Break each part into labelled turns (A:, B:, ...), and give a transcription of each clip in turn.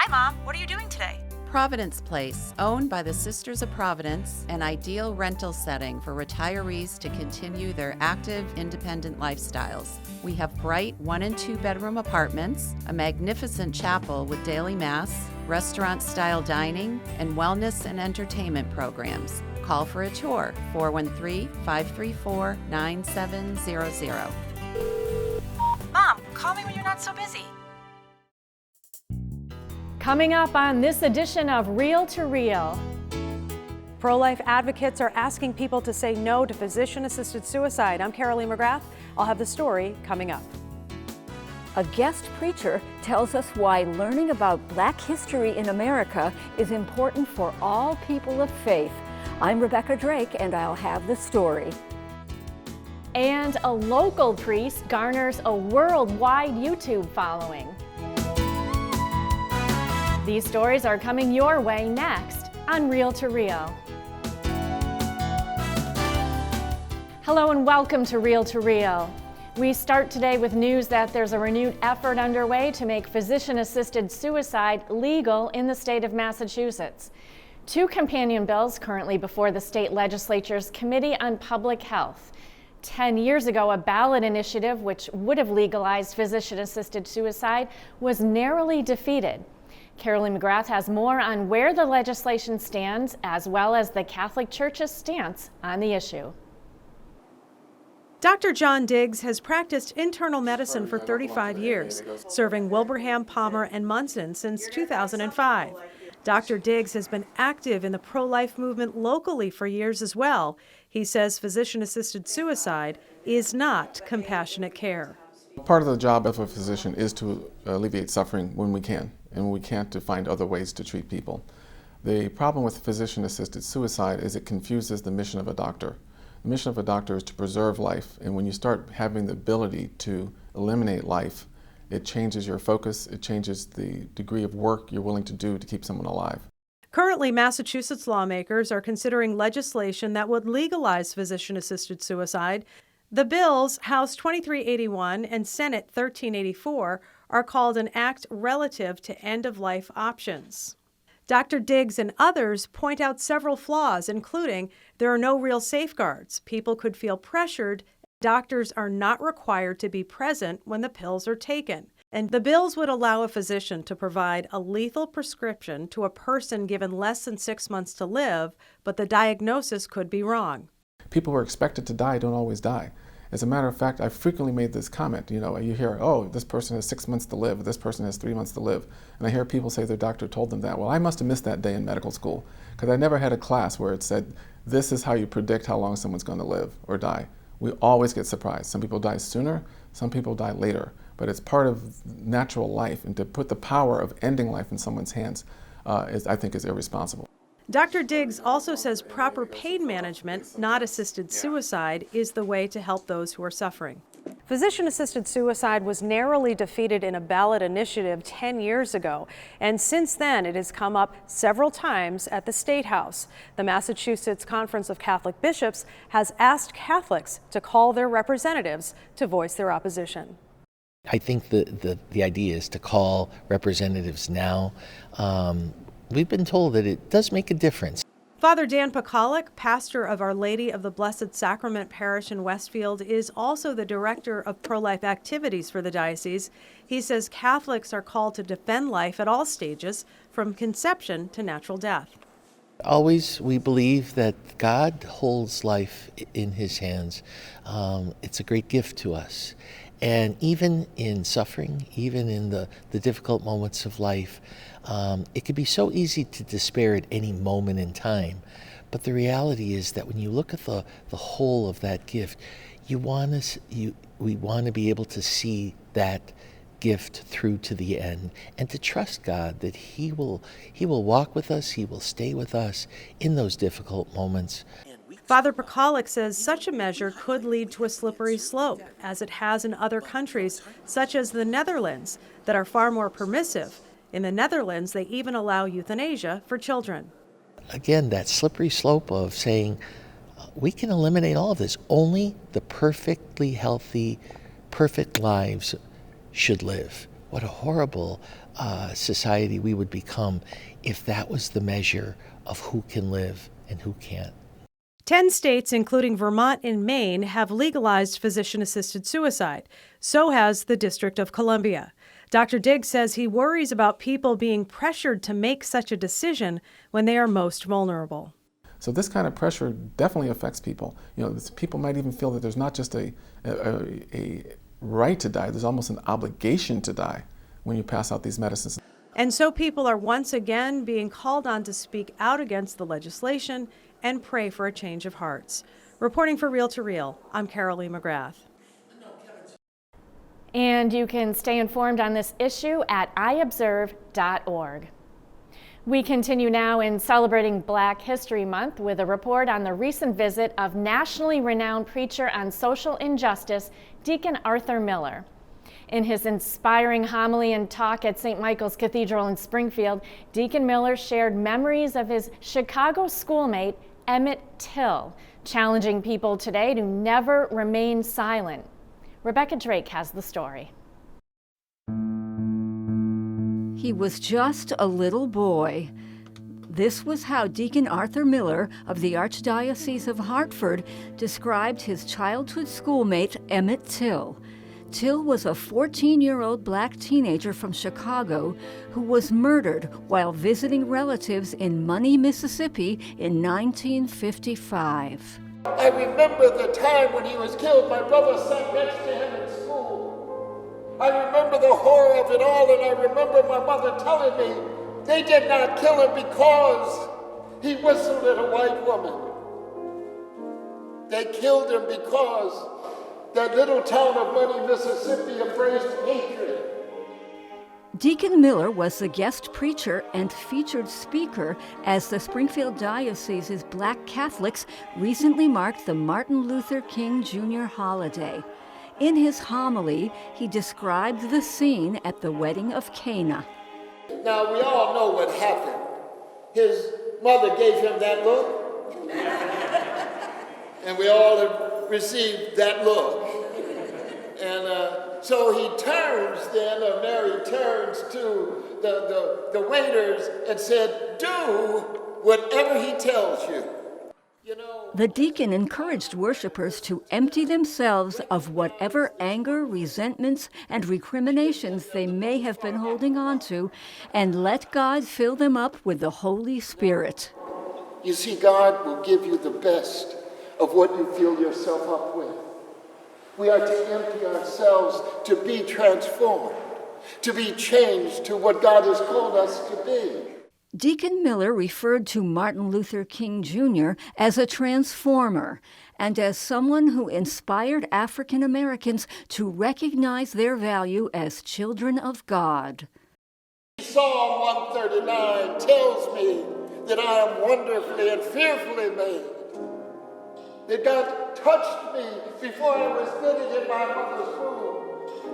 A: Hi, Mom. What are you doing today?
B: Providence Place, owned by the Sisters of Providence, an ideal rental setting for retirees to continue their active, independent lifestyles. We have bright 1- and 2-bedroom apartments, a magnificent chapel with daily mass, restaurant-style dining, and wellness and entertainment programs. Call for a tour, 413-534-9700.
A: Mom, call me when you're not so busy.
C: Coming up on this edition of Real to Real.
D: Pro-life advocates are asking people to say no to physician-assisted suicide. I'm Carolee McGrath. I'll have the story coming up.
E: A guest preacher tells us why learning about Black history in America is important for all people of faith. I'm Rebecca Drake, and I'll have the story.
C: And a local priest garners a worldwide YouTube following. These stories are coming your way next on Real to Real. Hello and welcome to Real to Real. We start today with news that there's a renewed effort underway to make physician-assisted suicide legal in the state of Massachusetts. 2 companion bills currently before the state legislature's Committee on Public Health. 10 years ago, a ballot initiative which would have legalized physician-assisted suicide was narrowly defeated. Carolee McGrath has more on where the legislation stands, as well as the Catholic Church's stance on the issue.
D: Dr. John Diggs has practiced internal medicine for 35 years, serving Wilbraham, Palmer, and Munson since 2005. Dr. Diggs has been active in the pro-life movement locally for years as well. He says physician-assisted suicide is not compassionate care.
F: Part of the job of a physician is to alleviate suffering when we can, and when we can't, to find other ways to treat people. The problem with physician-assisted suicide is it confuses the mission of a doctor. The mission of a doctor is to preserve life, and when you start having the ability to eliminate life, it changes your focus, it changes the degree of work you're willing to do to keep someone alive.
D: Currently, Massachusetts lawmakers are considering legislation that would legalize physician-assisted suicide. The bills, House 2381 and Senate 1384, are called an act relative to end-of-life options. Dr. Diggs and others point out several flaws, including there are no real safeguards. People could feel pressured. Doctors are not required to be present when the pills are taken. And the bills would allow a physician to provide a lethal prescription to a person given less than 6 months to live, but the diagnosis could be wrong.
F: People who are expected to die don't always die. As a matter of fact, I've frequently made this comment. You hear, oh, this person has 6 months to live, this person has 3 months to live. And I hear people say their doctor told them that. Well, I must have missed that day in medical school, because I never had a class where it said, this is how you predict how long someone's going to live or die. We always get surprised. Some people die sooner, some people die later. But it's part of natural life, and to put the power of ending life in someone's hands I think is irresponsible.
D: Dr. Diggs also says proper pain management, not assisted suicide, is the way to help those who are suffering. Physician-assisted suicide was narrowly defeated in a ballot initiative 10 years ago, and since then it has come up several times at the State House. The Massachusetts Conference of Catholic Bishops has asked Catholics to call their representatives to voice their opposition.
G: I think the idea is to call representatives now. We've been told that it does make a difference.
D: Father Dan Pekalik, pastor of Our Lady of the Blessed Sacrament Parish in Westfield, is also the director of pro-life activities for the diocese. He says Catholics are called to defend life at all stages, from conception to natural death.
G: Always we believe that God holds life in his hands. It's a great gift to us. And even in suffering, even in the difficult moments of life, it can be so easy to despair at any moment in time. But the reality is that when you look at the whole of that gift, we want to be able to see that gift through to the end, and to trust God that He will walk with us, He will stay with us in those difficult moments.
D: Father Pekalik says such a measure could lead to a slippery slope, as it has in other countries, such as the Netherlands, that are far more permissive. In the Netherlands, they even allow euthanasia for children.
G: Again, that slippery slope of saying, we can eliminate all of this. Only the perfectly healthy, perfect lives should live. What a horrible society we would become if that was the measure of who can live and who can't.
D: 10 states, including Vermont and Maine, have legalized physician-assisted suicide. So has the District of Columbia. Dr. Diggs says he worries about people being pressured to make such a decision when they are most vulnerable.
F: So this kind of pressure definitely affects people. People might even feel that there's not just a right to die, there's almost an obligation to die when you pass out these medicines.
D: And so people are once again being called on to speak out against the legislation and pray for a change of hearts. Reporting for Reel to Reel, I'm Carol Lee McGrath.
C: And you can stay informed on this issue at iobserve.org. We continue now in celebrating Black History Month with a report on the recent visit of nationally renowned preacher on social injustice, Deacon Arthur Miller. In his inspiring homily and talk at St. Michael's Cathedral in Springfield, Deacon Miller shared memories of his Chicago schoolmate, Emmett Till, challenging people today to never remain silent. Rebecca Drake has the story.
E: He was just a little boy. This was how Deacon Arthur Miller of the Archdiocese of Hartford described his childhood schoolmate, Emmett Till. Till was a 14-year-old black teenager from Chicago who was murdered while visiting relatives in Money, Mississippi in 1955.
H: I remember the time when he was killed. My brother sat next to him in school. I remember the horror of it all, and I remember my mother telling me they did not kill him because he whistled at a white woman. They killed him because that little town of Money, Mississippi embraced hatred.
E: Deacon Miller was the guest preacher and featured speaker as the Springfield Diocese's Black Catholics recently marked the Martin Luther King Jr. holiday. In his homily, he described the scene at the wedding of Cana.
H: Now, we all know what happened. His mother gave him that look, and we all have received that look. And so he turns then, or Mary turns to the waiters and said, "Do whatever he tells you."
E: The deacon encouraged worshipers to empty themselves of whatever anger, resentments, and recriminations they may have been holding on to, and let God fill them up with the Holy Spirit.
H: You see, God will give you the best of what you fill yourself up with. We are to empty ourselves to be transformed, to be changed to what God has called us to be.
E: Deacon Miller referred to Martin Luther King Jr. as a transformer and as someone who inspired African Americans to recognize their value as children of God.
H: Psalm 139 tells me that I am wonderfully and fearfully made. That God touched me before I was knitted in my mother's womb.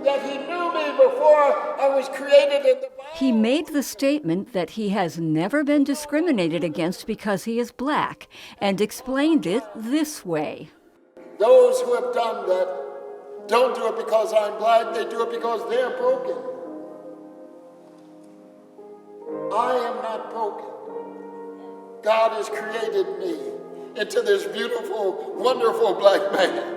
H: That he knew me before I was created in the body.
E: He made the statement that he has never been discriminated against because he is black, and explained it this way.
H: Those who have done that don't do it because I'm black, they do it because they're broken. I am not broken. God has created me into this beautiful, wonderful black man.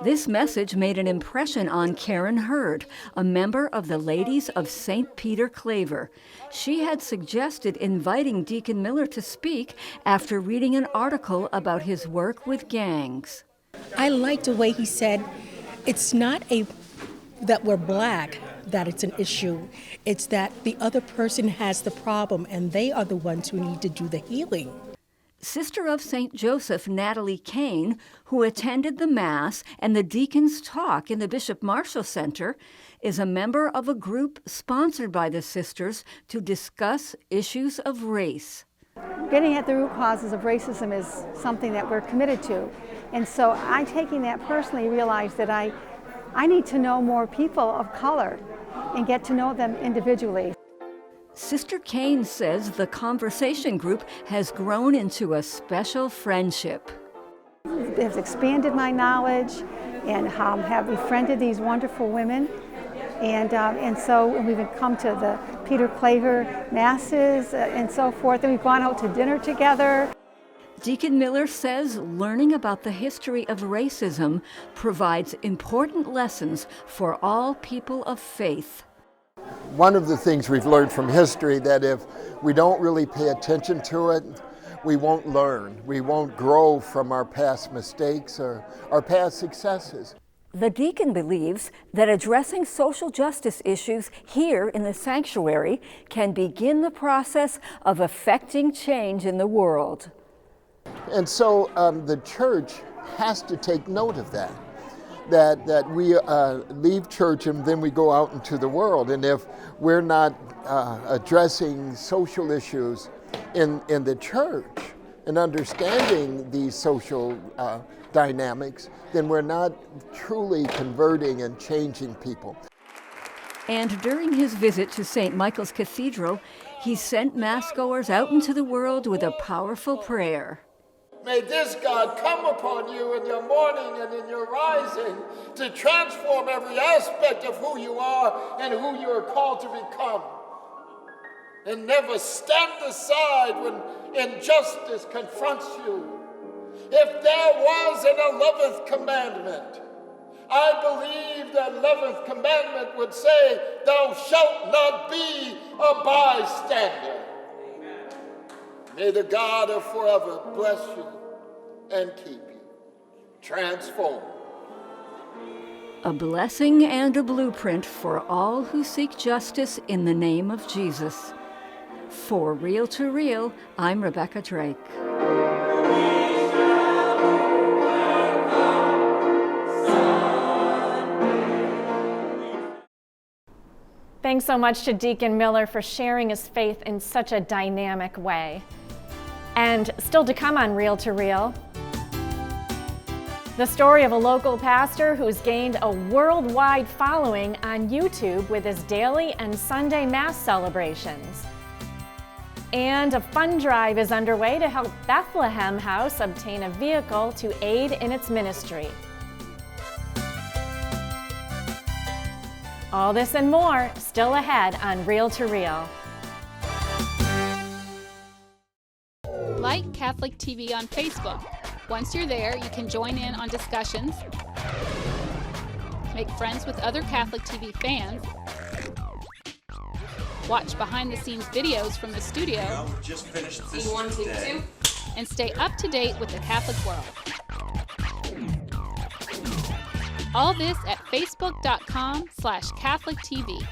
E: This message made an impression on Karen Hurd, a member of the Ladies of St. Peter Claver. She had suggested inviting Deacon Miller to speak after reading an article about his work with gangs.
I: I liked the way he said, it's not that we're black, that it's an issue. It's that the other person has the problem and they are the ones who need to do the healing.
E: Sister of St. Joseph Natalie Kane, who attended the Mass and the Deacon's talk in the Bishop Marshall Center, is a member of a group sponsored by the sisters to discuss issues of race.
J: Getting at the root causes of racism is something that we're committed to. And so I, taking that personally, realized that I need to know more people of color and get to know them individually.
E: Sister Kane says the conversation group has grown into a special friendship.
J: It has expanded my knowledge and have befriended these wonderful women. And so we've come to the Peter Claver masses and so forth, and we've gone out to dinner together.
E: Deacon Miller says learning about the history of racism provides important lessons for all people of faith.
H: One of the things we've learned from history that if we don't really pay attention to it, we won't learn. We won't grow from our past mistakes or our past successes.
E: The deacon believes that addressing social justice issues here in the sanctuary can begin the process of affecting change in the world.
H: And so the church has to take note of that we leave church and then we go out into the world. And if we're not addressing social issues in the church and understanding these social dynamics, then we're not truly converting and changing people.
E: And during his visit to St. Michael's Cathedral, he sent Massgoers out into the world with a powerful prayer.
H: May this God come upon you in your morning and in your rising to transform every aspect of who you are and who you are called to become. And never stand aside when injustice confronts you. If there was an 11th commandment, I believe the 11th commandment would say, thou shalt not be a bystander. May the God of forever bless you and keep you. Transform.
E: A blessing and a blueprint for all who seek justice in the name of Jesus. For Real to Real, I'm Rebecca Drake.
C: Thanks so much to Deacon Miller for sharing his faith in such a dynamic way. And still to come on Real to Real, the story of a local pastor who's gained a worldwide following on YouTube with his daily and Sunday Mass celebrations. And a fund drive is underway to help Bethlehem House obtain a vehicle to aid in its ministry. All this and more still ahead on Real to Real.
K: Like Catholic TV on Facebook. Once you're there, you can join in on discussions, make friends with other Catholic TV fans, watch behind-the-scenes videos from the studio,
L: just finished this today,
K: and stay up to date with the Catholic world. All this at facebook.com/CatholicTV.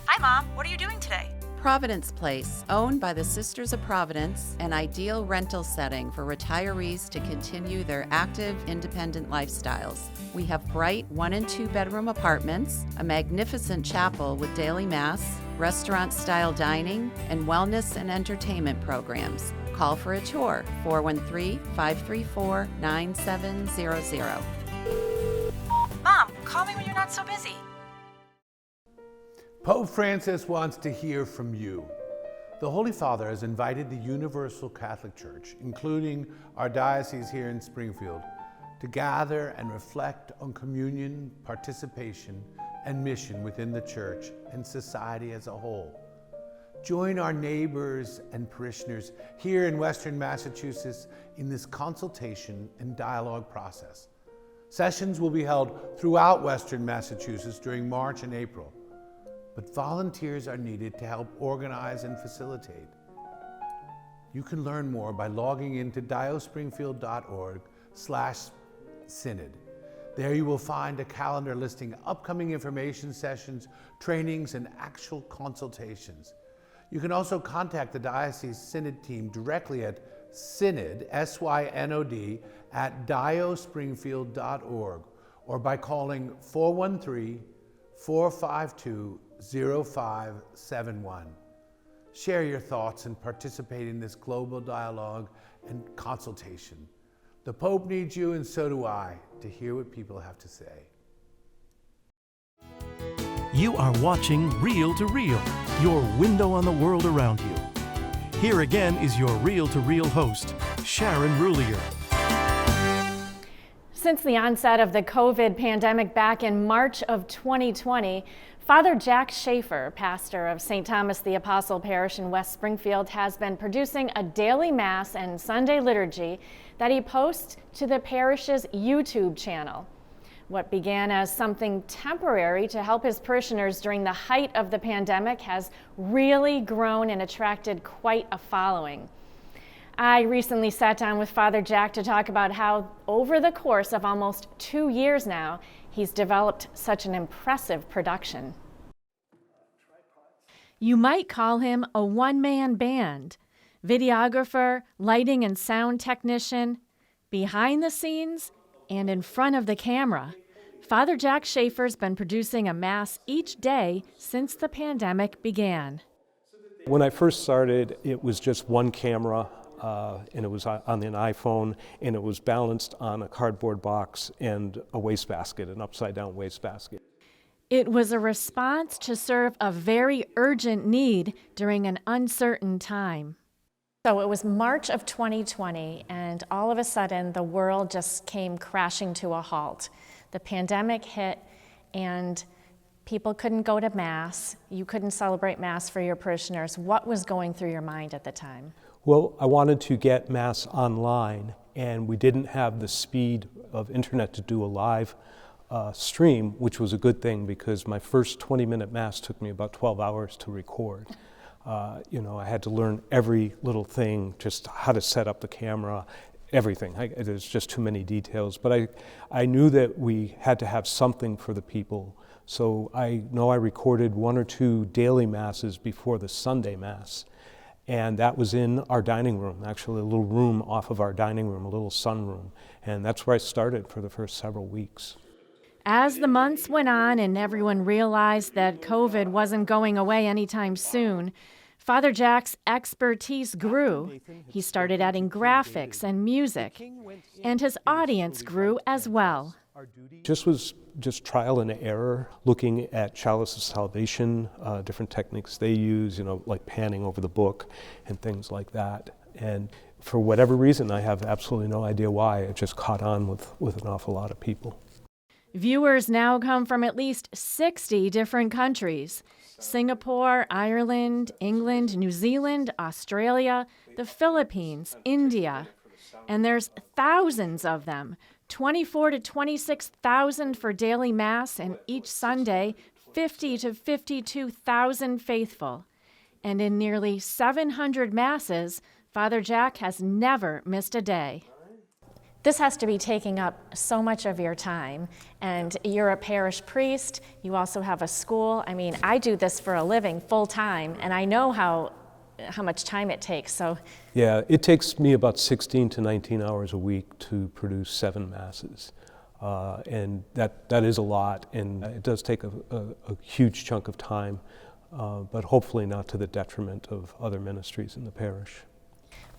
A: Hi, Mom. What are you doing today?
B: Providence Place, owned by the Sisters of Providence, an ideal rental setting for retirees to continue their active, independent lifestyles. We have bright 1- and 2-bedroom apartments, a magnificent chapel with daily mass, restaurant-style dining, and wellness and entertainment programs. Call for a tour, 413-534-9700.
A: Mom, call me when you're not so busy.
L: Pope Francis wants to hear from you. The Holy Father has invited the Universal Catholic Church, including our diocese here in Springfield, to gather and reflect on communion, participation, and mission within the Church and society as a whole. Join our neighbors and parishioners here in Western Massachusetts in this consultation and dialogue process. Sessions will be held throughout Western Massachusetts during March and April, but volunteers are needed to help organize and facilitate. You can learn more by logging into diospringfield.org/synod. There you will find a calendar listing upcoming information sessions, trainings, and actual consultations. You can also contact the Diocese Synod team directly at synod, S-Y-N-O-D, at diospringfield.org, or by calling 413-452-0571. Share your thoughts and participate in this global dialogue and consultation. The Pope needs you, and so do I, to hear what people have to say.
M: You are watching Real to Real, your window on the world around you. Here again is your Real to Real host, Sharon Rulier.
C: Since the onset of the COVID pandemic back in March of 2020, Father Jack Sheaffer, pastor of St. Thomas the Apostle Parish in West Springfield, has been producing a daily Mass and Sunday liturgy that he posts to the parish's YouTube channel. What began as something temporary to help his parishioners during the height of the pandemic has really grown and attracted quite a following. I recently sat down with Father Jack to talk about how, over the course of almost 2 years now, he's developed such an impressive production. You might call him a one-man band. Videographer, lighting and sound technician, behind the scenes, and in front of the camera. Father Jack Sheaffer's been producing a Mass each day since the pandemic began.
N: When I first started, it was just one camera. And it was on an iPhone, and it was balanced on a cardboard box and a wastebasket, an upside-down wastebasket.
C: It was a response to serve a very urgent need during an uncertain time. So it was March of 2020, and all of a sudden the world just came crashing to a halt. The pandemic hit, and people couldn't go to Mass. You couldn't celebrate Mass for your parishioners. What was going through your mind at the time?
N: Well, I wanted to get Mass online, and we didn't have the speed of internet to do a live stream, which was a good thing because my first 20-minute Mass took me about 12 hours to record. I had to learn every little thing, just how to set up the camera, everything. There's just too many details. But I knew that we had to have something for the people. So I know I recorded 1 or 2 daily Masses before the Sunday Mass. And that was in our dining room, actually a little room off of our dining room, a little sunroom. And that's where I started for the first several weeks.
C: As the months went on and everyone realized that COVID wasn't going away anytime soon, Father Jack's expertise grew. He started adding graphics and music, and his audience grew as well.
N: Just was trial and error, looking at Chalice of Salvation, different techniques they use, like panning over the book and things like that. And for whatever reason, I have absolutely no idea why, it just caught on with an awful lot of people.
C: Viewers now come from at least 60 different countries: Singapore, Ireland, England, New Zealand, Australia, the Philippines, India. And there's thousands of them. 24 to 26,000 for daily Mass, and each Sunday, 50 to 52,000 faithful. And in nearly 700 Masses, Father Jack has never missed a day. This has to be taking up so much of your time, and you're a parish priest, you also have a school. I mean, I do this for a living full time, and I know how much time it takes. So
N: yeah, it takes me about 16 to 19 hours a week to produce 7 Masses. And that is a lot, and it does take a huge chunk of time, but hopefully not to the detriment of other ministries in the parish.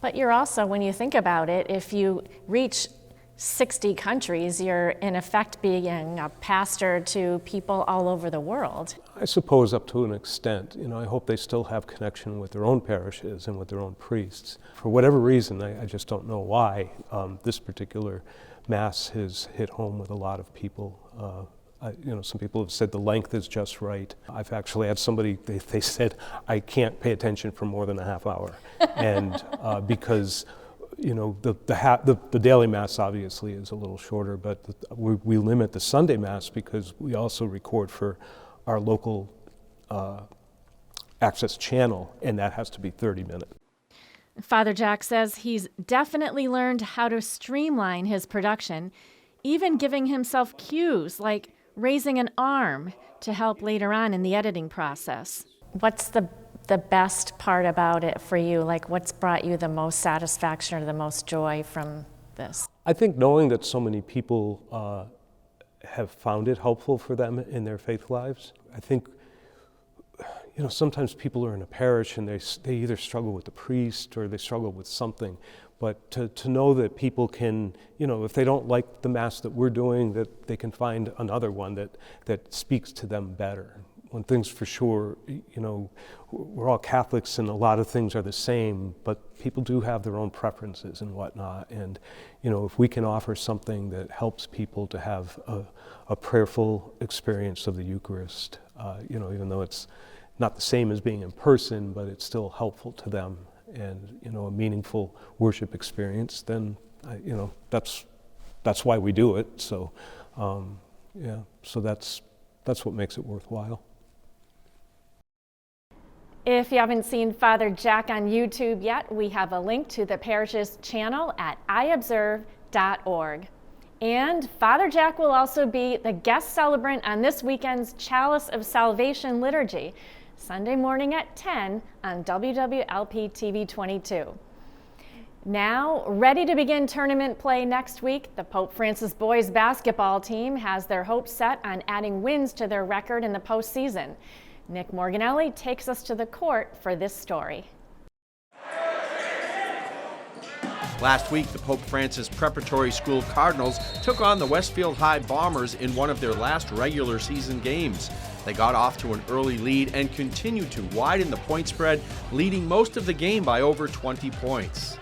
C: But you're also, when you think about it, if you reach 60 countries, you're in effect being a pastor to people all over the world.
N: I suppose up to an extent. I hope they still have connection with their own parishes and with their own priests. For whatever reason, I just don't know why this particular Mass has hit home with a lot of people. Some people have said the length is just right. I've actually had somebody, they said, I can't pay attention for more than a half hour. And because, the daily Mass obviously is a little shorter, but we limit the Sunday Mass because we also record for our local access channel, and that has to be 30 minutes.
C: Father Jack says he's definitely learned how to streamline his production, even giving himself cues like raising an arm to help later on in the editing process. What's the best part about it for you? Like, what's brought you the most satisfaction or the most joy from this?
N: I think knowing that so many people have found it helpful for them in their faith lives. I think, sometimes people are in a parish and they either struggle with the priest or they struggle with something. But to know that people can, if they don't like the Mass that we're doing, that they can find another one that speaks to them better. one thing's for sure, we're all Catholics and a lot of things are the same, but people do have their own preferences and whatnot. And, if we can offer something that helps people to have a prayerful experience of the Eucharist, even though it's not the same as being in person, but it's still helpful to them and, a meaningful worship experience, then, that's why we do it. So, so that's what makes it worthwhile.
C: If you haven't seen Father Jack on YouTube yet, we have a link to the parish's channel at iobserve.org. And Father Jack will also be the guest celebrant on this weekend's Chalice of Salvation liturgy, Sunday morning at 10 on WWLP TV 22. Now, ready to begin tournament play next week, the Pope Francis boys basketball team has their hopes set on adding wins to their record in the postseason. Nick Morganelli takes us to the court for this story.
O: Last week, the Pope Francis Preparatory School Cardinals took on the Westfield High Bombers in one of their last regular season games. They got off to an early lead and continued to widen the point spread, leading most of the game by over 20 points.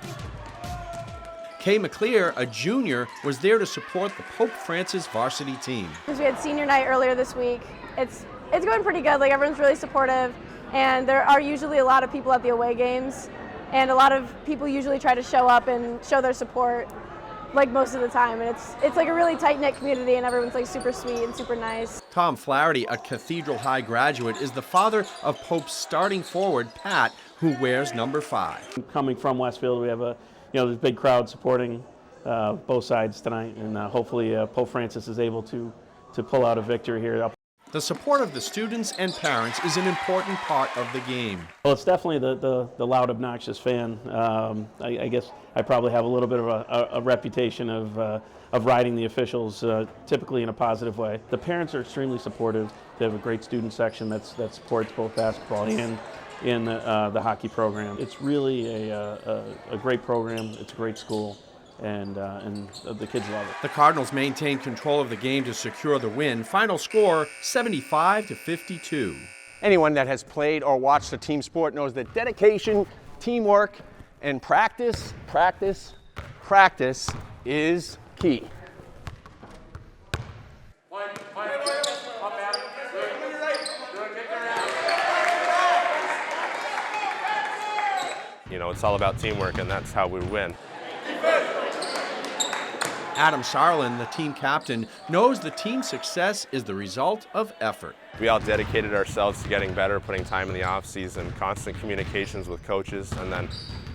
O: Kay McClear, a junior, was there to support the Pope Francis varsity team.
P: We had senior night earlier this week. It's going pretty good. Like, everyone's really supportive, and there are usually a lot of people at the away games, and a lot of people usually try to show up and show their support, like, most of the time. And it's like a really tight-knit community, and everyone's like super sweet and super nice.
O: Tom Flaherty, a Cathedral High graduate, is the father of Pope's starting forward, Pat, who wears number 5.
Q: Coming from Westfield, we have there's a big crowd supporting both sides tonight, and hopefully Pope Francis is able to pull out a victory here.
O: The support of the students and parents is an important part of the game.
Q: Well, it's definitely the loud, obnoxious fan. I guess I probably have a little bit of a reputation of riding the officials, typically in a positive way. The parents are extremely supportive. They have a great student section that supports both basketball and in the hockey program. It's really a great program. It's a great school. And the kids love it.
O: The Cardinals maintained control of the game to secure the win. Final score, 75-52.
R: Anyone that has played or watched a team sport knows that dedication, teamwork, and practice is key.
S: It's all about teamwork, and that's how we win.
O: Adam Sarlin, the team captain, knows the team's success is the result of effort.
S: We all dedicated ourselves to getting better, putting time in the off-season, constant communications with coaches, and then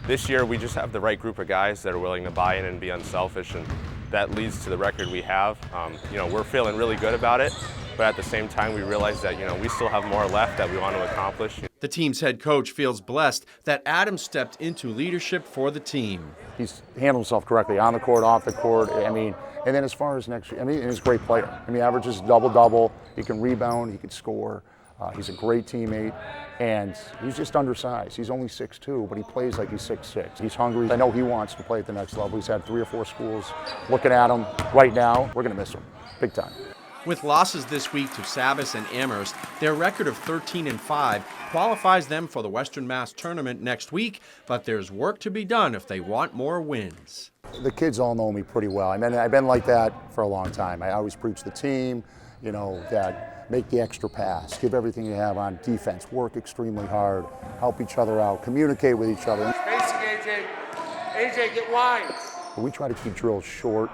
S: this year we just have the right group of guys that are willing to buy in and be unselfish, and that leads to the record we have. We're feeling really good about it, but at the same time we realize that we still have more left that we want to accomplish.
O: The team's head coach feels blessed that Adam stepped into leadership for the team.
T: He's handled himself correctly on the court, off the court. And then as far as next year, he's a great player. Averages double-double. He can rebound. He can score. He's a great teammate, and he's just undersized. He's only 6'2", but he plays like he's 6'6". He's hungry. I know he wants to play at the next level. He's had 3 or 4 schools looking at him right now. We're going to miss him big time.
O: With losses this week to Sabas and Amherst, their record of 13-5 qualifies them for the Western Mass tournament next week, but there's work to be done if they want more wins.
T: The kids all know me pretty well. I've been like that for a long time. I always preach the team, that make the extra pass, give everything you have on defense, work extremely hard, help each other out, communicate with each other.
U: Spacing, AJ. AJ, get wide.
T: We try to keep drills short,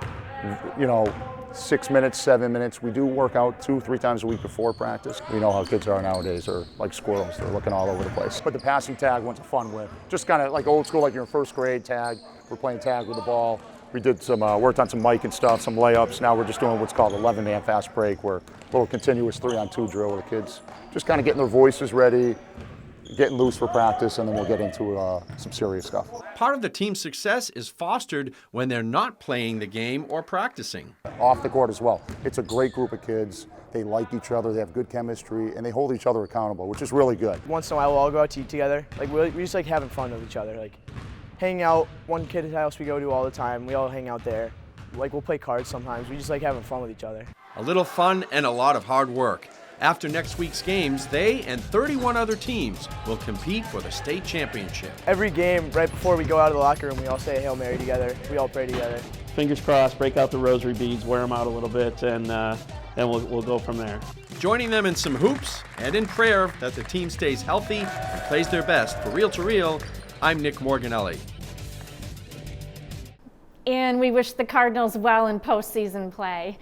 T: 6 minutes, 7 minutes. We do work out 2-3 times a week before practice. We know how kids are nowadays. They're like squirrels. They're looking all over the place. But the passing tag one's a fun one. Just kind of like old school, like you're in first grade tag. We're playing tag with the ball. We did some worked on some mic and stuff, some layups. Now we're just doing what's called 11-man fast break, where a little continuous 3-on-2 drill with the kids. Just kind of getting their voices ready, getting loose for practice, and then we'll get into some serious stuff.
O: Part of the team's success is fostered when they're not playing the game or practicing.
T: Off the court as well. It's a great group of kids. They like each other, they have good chemistry, and they hold each other accountable, which is really good.
V: Once in a while, we'll all go out to eat together. We just like having fun with each other. Like hanging out, one kid's house we go to all the time, we all hang out there. Like we'll play cards sometimes. We just like having fun with each other.
O: A little fun and a lot of hard work. After next week's games, they and 31 other teams will compete for the state championship.
V: Every game, right before we go out of the locker room, we all say a Hail Mary together. We all pray together.
Q: Fingers crossed, break out the rosary beads, wear them out a little bit, and then we'll go from there.
O: Joining them in some hoops and in prayer that the team stays healthy and plays their best. For Reel to Reel, I'm Nick Morganelli.
C: And we wish the Cardinals well in postseason play.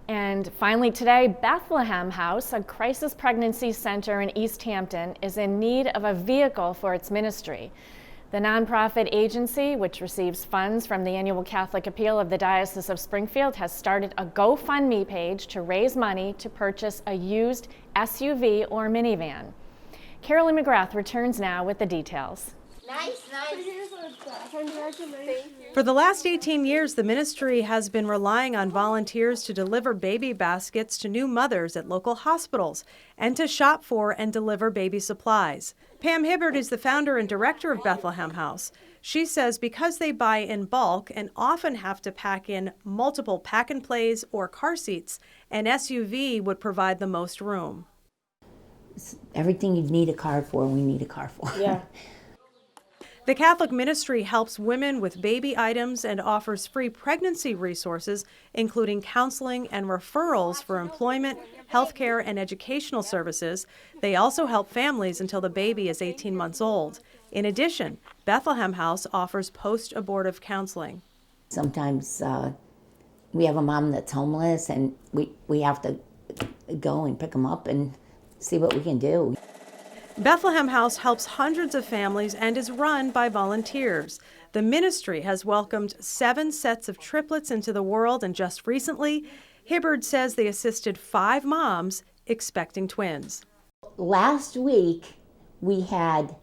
C: And finally today, Bethlehem House, a crisis pregnancy center in East Hampton, is in need of a vehicle for its ministry. The nonprofit agency, which receives funds from the annual Catholic Appeal of the Diocese of Springfield, has started a GoFundMe page to raise money to purchase a used SUV or minivan. Carolyn McGrath returns now with the details.
F: Nice.
D: For the last 18 years, the ministry has been relying on volunteers to deliver baby baskets to new mothers at local hospitals and to shop for and deliver baby supplies. Pam Hibbard is the founder and director of Bethlehem House. She says because they buy in bulk and often have to pack in multiple pack-and-plays or car seats, an SUV would provide the most room.
F: Everything you need a car for, we need a car for.
C: Yeah.
D: The Catholic ministry helps women with baby items and offers free pregnancy resources, including counseling and referrals for employment, healthcare, and educational services. They also help families until the baby is 18 months old. In addition, Bethlehem House offers post-abortive counseling.
F: Sometimes we have a mom that's homeless, and we have to go and pick them up and see what we can do.
D: Bethlehem House helps hundreds of families and is run by volunteers. The ministry has welcomed 7 sets of triplets into the world, and just recently, Hibbard says they assisted 5 moms expecting twins.
F: Last week, we had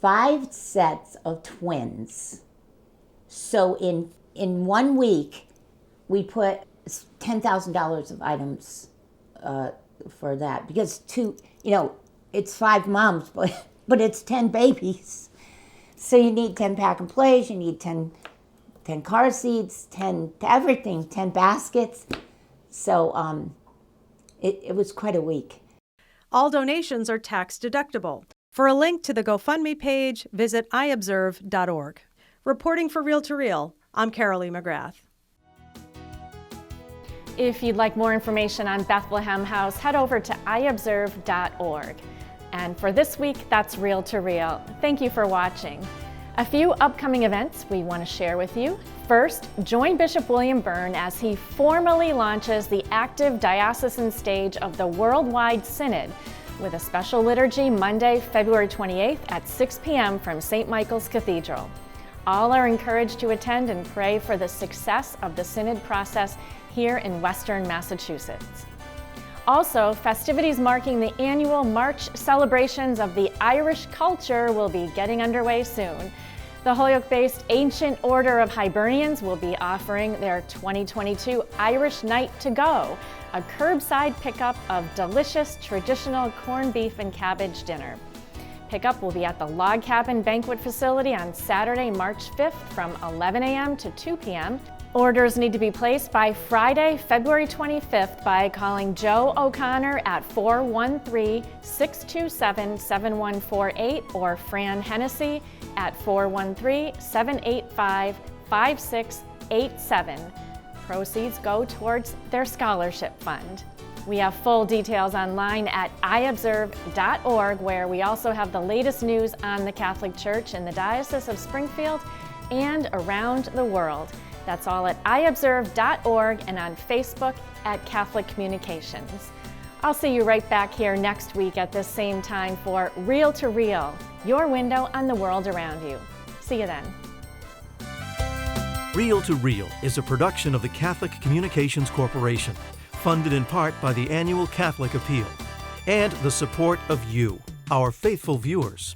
F: 5 sets of twins. So in 1 week, we put $10,000 of items for that, because it's 5 moms, but it's 10 babies. So you need 10 pack and plays, you need 10 car seats, 10 everything, 10 baskets. So it was quite a week.
D: All donations are tax deductible. For a link to the GoFundMe page, visit iobserve.org. Reporting for Reel to Reel, I'm Carolee McGrath.
C: If you'd like more information on Bethlehem House, head over to iobserve.org. And for this week, that's Reel to Reel. Thank you for watching. A few upcoming events we want to share with you. First, join Bishop William Byrne as he formally launches the active diocesan stage of the Worldwide Synod with a special liturgy Monday, February 28th at 6 p.m. from St. Michael's Cathedral. All are encouraged to attend and pray for the success of the Synod process here in Western Massachusetts. Also, festivities marking the annual March celebrations of the Irish culture will be getting underway soon. The Holyoke-based Ancient Order of Hibernians will be offering their 2022 Irish Night to Go, a curbside pickup of delicious traditional corned beef and cabbage dinner. Pickup will be at the Log Cabin Banquet Facility on Saturday, March 5th from 11 a.m. to 2 p.m. Orders need to be placed by Friday, February 25th by calling Joe O'Connor at 413-627-7148 or Fran Hennessy at 413-785-5687. Proceeds go towards their scholarship fund. We have full details online at iobserve.org, where we also have the latest news on the Catholic Church in the Diocese of Springfield and around the world. That's all at iobserve.org and on Facebook at Catholic Communications. I'll see you right back here next week at this same time for Reel to Reel, your window on the world around you. See you then.
M: Reel to Reel is a production of the Catholic Communications Corporation, funded in part by the annual Catholic Appeal, and the support of you, our faithful viewers.